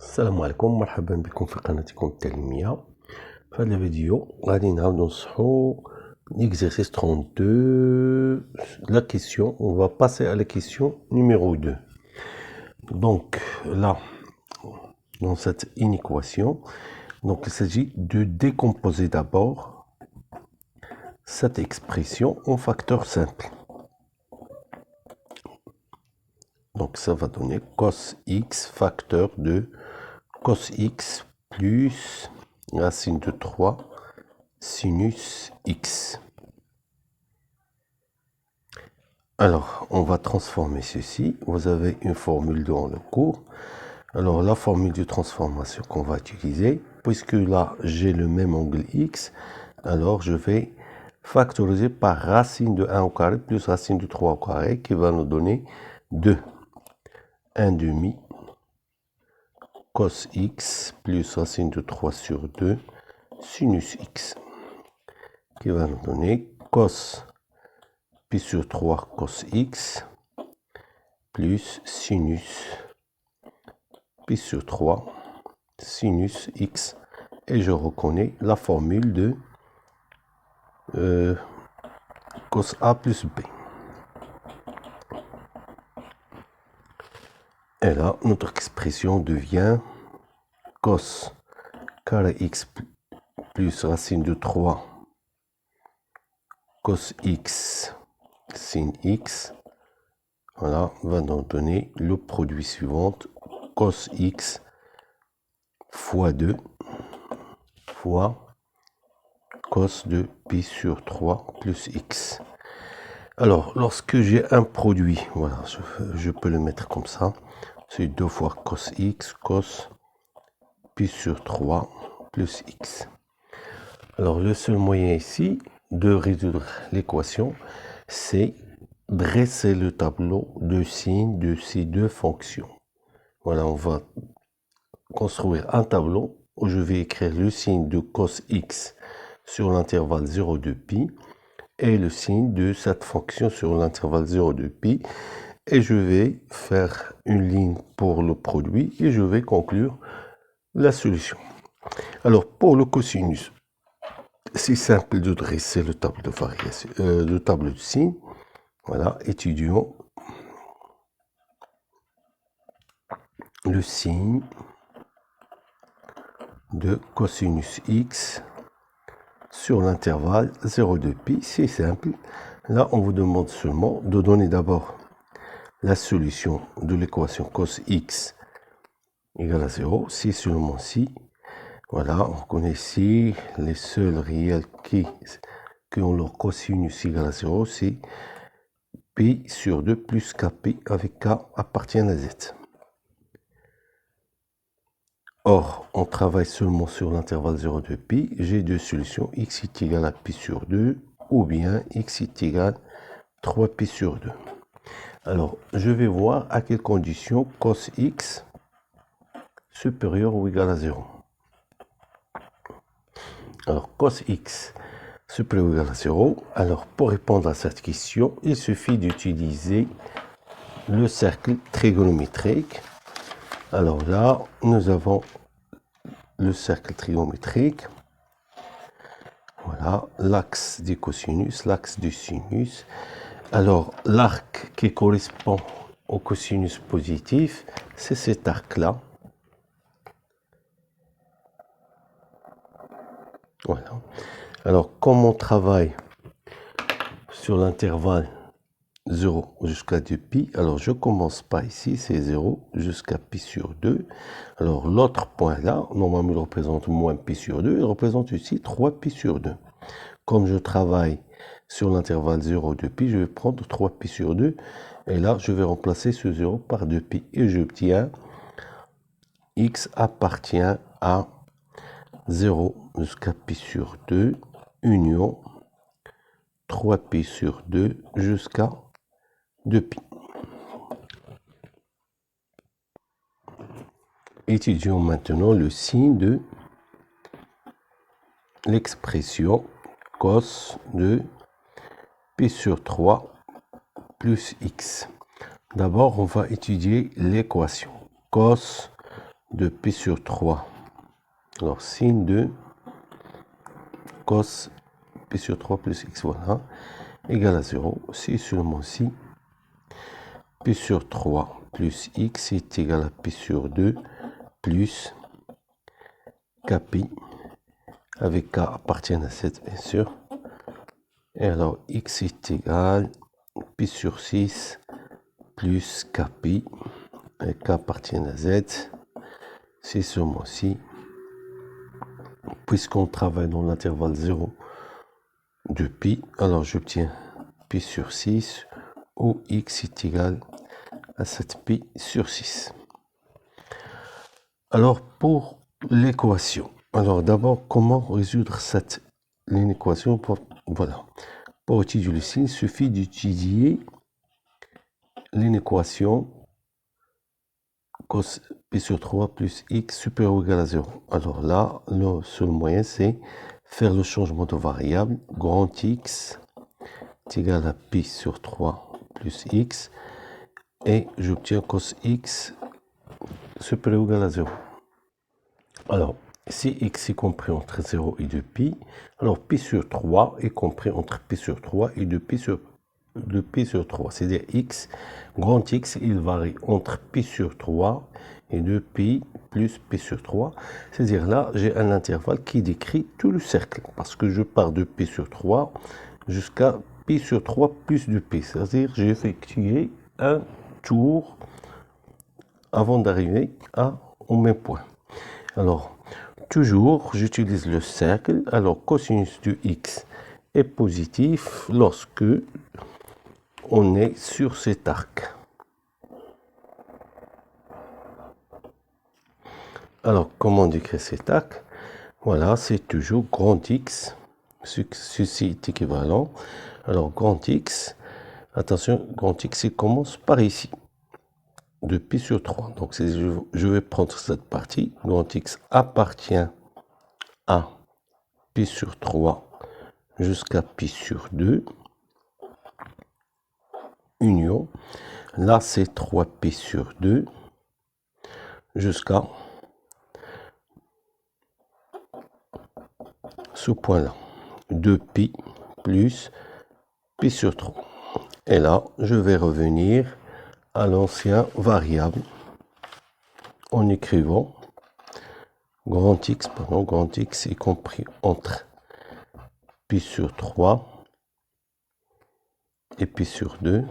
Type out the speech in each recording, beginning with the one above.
السلام عليكم، مرحبا بكم في قناتكم التعليمية. في هذا الفيديو غادي نعاودو نصحو l'exercice 32, la question, on va passer à la question numéro 2. Donc là, dans cette inéquation, donc il s'agit de décomposer d'abord cette expression en facteurs simples. Donc ça va donner cos x facteur de cos x plus racine de 3 sinus x. Alors, on va transformer ceci. Vous avez une formule dans le cours. Alors, la formule de transformation qu'on va utiliser, puisque là, j'ai le même angle x, alors je vais factoriser par racine de 1 au carré plus racine de 3 au carré, qui va nous donner 2. 1 demi cos x plus racine de 3 sur 2 sinus x, qui va nous donner cos pi sur 3 cos x plus sinus pi sur 3 sinus x, et je reconnais la formule de cos a plus b. Et là, notre expression devient cos carré x plus racine de 3 cos x sin x, voilà, va nous donner le produit suivant, cos x fois 2 fois cos de pi sur 3 plus x. Alors, lorsque j'ai un produit, voilà, je peux le mettre comme ça, c'est 2 fois cos x, cos pi sur 3 plus x. Alors, le seul moyen ici de résoudre l'équation, c'est dresser le tableau de signes de ces deux fonctions. Voilà, on va construire un tableau où je vais écrire le signe de cos x sur l'intervalle 0 de pi et le signe de cette fonction sur l'intervalle 0 de pi, et je vais faire une ligne pour le produit et je vais conclure la solution. Alors, pour le cosinus, c'est simple de dresser le tableau de variation, le tableau de signes. Voilà, étudions le signe de cosinus x sur l'intervalle 0 de pi. C'est simple. Là, on vous demande seulement de donner d'abord la solution de l'équation cos x égale à 0. C'est seulement si. Voilà, on connaît ici les seuls réels qui ont leur cosinus égal à 0, c'est pi sur 2 plus kp avec k appartient à z. Or, on travaille seulement sur l'intervalle 0 de pi. J'ai deux solutions, x est égal à pi sur 2 ou bien x est égal à 3 pi sur 2. Alors, je vais voir à quelles conditions cos x supérieur ou égal à 0. Alors, cos x supérieur ou égal à 0. Alors, pour répondre à cette question, il suffit d'utiliser le cercle trigonométrique. Alors là, nous avons le cercle trigonométrique. Voilà, l'axe du cosinus, l'axe du sinus. Alors, l'arc qui correspond au cosinus positif, c'est cet arc-là. Voilà. Alors, comme on travaille sur l'intervalle 0 jusqu'à 2pi, alors je commence par ici, c'est 0 jusqu'à pi sur 2. Alors, l'autre point là, normalement, il représente moins pi sur 2, il représente ici 3 pi sur 2. Comme je travaille sur l'intervalle 0, 2pi, je vais prendre 3 pi sur 2. Et là, je vais remplacer ce 0 par 2pi. Et j'obtiens x appartient à 0 jusqu'à pi sur 2, union 3 pi sur 2 jusqu'à 2pi. Étudions maintenant le signe de l'expression cos de pi sur 3 plus x. D'abord, on va étudier l'équation cos de pi sur 3. Alors, sin de cos pi sur 3 plus x, voilà, égale à 0. Si seulement si pi sur 3 plus x est égal à pi sur 2 plus kpi, avec k appartient à 7, bien sûr. Et alors, x est égal à pi sur 6 plus kpi, et k appartient à z. C'est seulement si, puisqu'on travaille dans l'intervalle 0 de pi, alors j'obtiens pi sur 6 où x est égal à 7 pi sur 6. Alors pour l'équation, alors d'abord comment résoudre cette équation voilà. Pour étudier le signe, il suffit d'étudier l'équation cos pi sur 3 plus x supérieur ou égal à 0. Alors là, le seul moyen, c'est faire le changement de variable. Grand X est égal à pi sur 3 plus x. Et j'obtiens cos x supérieur ou égal à 0. Alors, si x est compris entre 0 et 2pi, alors pi sur 3 est compris entre pi sur 3 et 2pi sur 3. C'est-à-dire x, grand X, il varie entre pi sur 3 et 2pi plus pi sur 3. C'est-à-dire là, j'ai un intervalle qui décrit tout le cercle, parce que je pars de pi sur 3 jusqu'à pi sur 3 plus 2pi. C'est-à-dire j'ai effectué un tour avant d'arriver au même point. Alors, toujours, j'utilise le cercle. Alors, cosinus de x est positif lorsque on est sur cet arc. Alors, comment décrire cet arc? Voilà, c'est toujours grand X. Ceci est équivalent. Alors, grand X, attention, grand X, il commence par ici, de pi sur 3. Donc, je vais prendre cette partie. Grand X appartient à pi sur 3 jusqu'à pi sur 2. Union. Là, c'est 3pi sur 2 jusqu'à ce point-là. 2pi plus pi sur 3. Et là, je vais revenir à l'ancien variable en écrivant grand X, grand X est compris entre pi sur 3 et pi sur 2,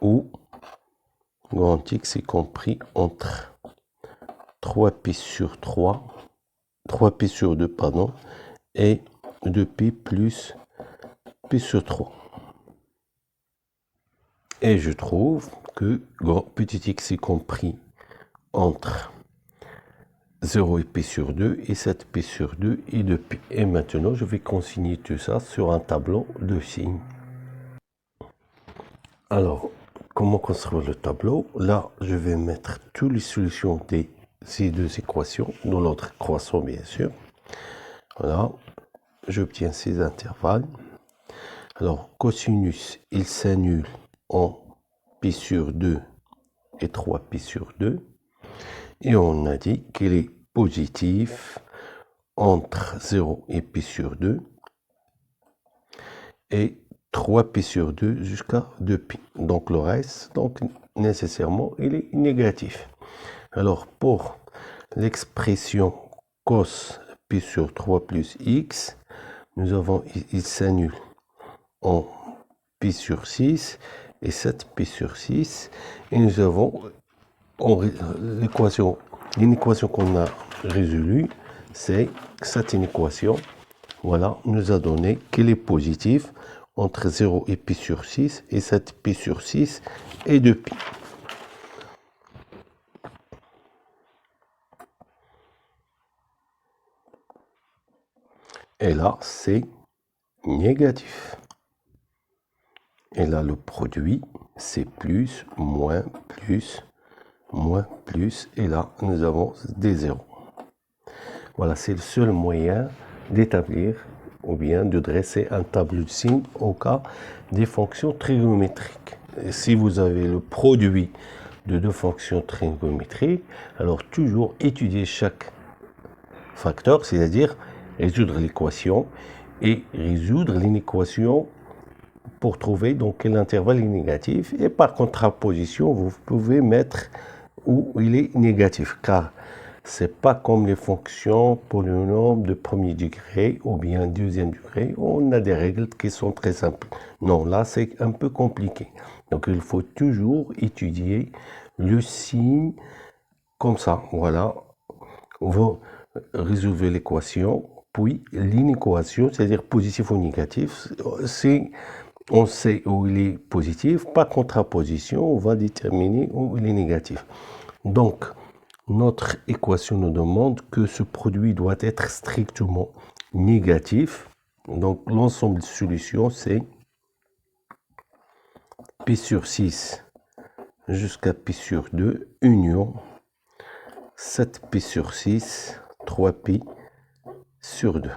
ou grand X est compris entre 3pi sur 3, 3pi sur 2, pardon, et 2pi plus pi sur 3. Et je trouve que petit x est compris entre 0 et pi sur 2 et 7pi sur 2 et 2pi. Et maintenant, je vais consigner tout ça sur un tableau de signes. Alors, comment construire le tableau? Là, je vais mettre toutes les solutions de ces deux équations, dans l'autre croissant bien sûr. Voilà, j'obtiens ces intervalles. Alors, cosinus, il s'annule en pi sur 2 et 3pi sur 2. Et on a dit qu'il est positif entre 0 et pi sur 2 et 3pi sur 2 jusqu'à 2pi. Donc le reste, donc nécessairement, il est négatif. Alors pour l'expression cos pi sur 3 plus x, nous avons, il s'annule en pi sur 6 et 7pi sur 6. Et nous avons l'équation qu'on a résolue, c'est cette équation, voilà, nous a donné qu'il est positif entre 0 et pi sur 6 et 7pi sur 6 et 2pi. Et là, c'est négatif. Et là, le produit, c'est plus, moins, plus, moins, plus. Et là, nous avons des zéros. Voilà, c'est le seul moyen d'établir ou bien de dresser un tableau de signes au cas des fonctions trigonométriques. Et si vous avez le produit de deux fonctions trigonométriques, alors toujours étudier chaque facteur, c'est-à-dire résoudre l'équation et résoudre l'inéquation pour trouver dans quel intervalle il est négatif. Et par contraposition, vous pouvez mettre où il est négatif, car c'est pas comme les fonctions polynômes de premier degré ou bien deuxième degré. On a des règles qui sont très simples. Non, là, c'est un peu compliqué. Donc, il faut toujours étudier le signe comme ça. Voilà. Vous résolvez l'équation, puis l'inéquation, c'est-à-dire positif ou négatif. On sait où il est positif. Par contraposition, on va déterminer où il est négatif. Donc, notre équation nous demande que ce produit doit être strictement négatif. Donc, l'ensemble de solutions, c'est pi sur 6 jusqu'à pi sur 2, union 7 pi sur 6, 3 pi sur 2.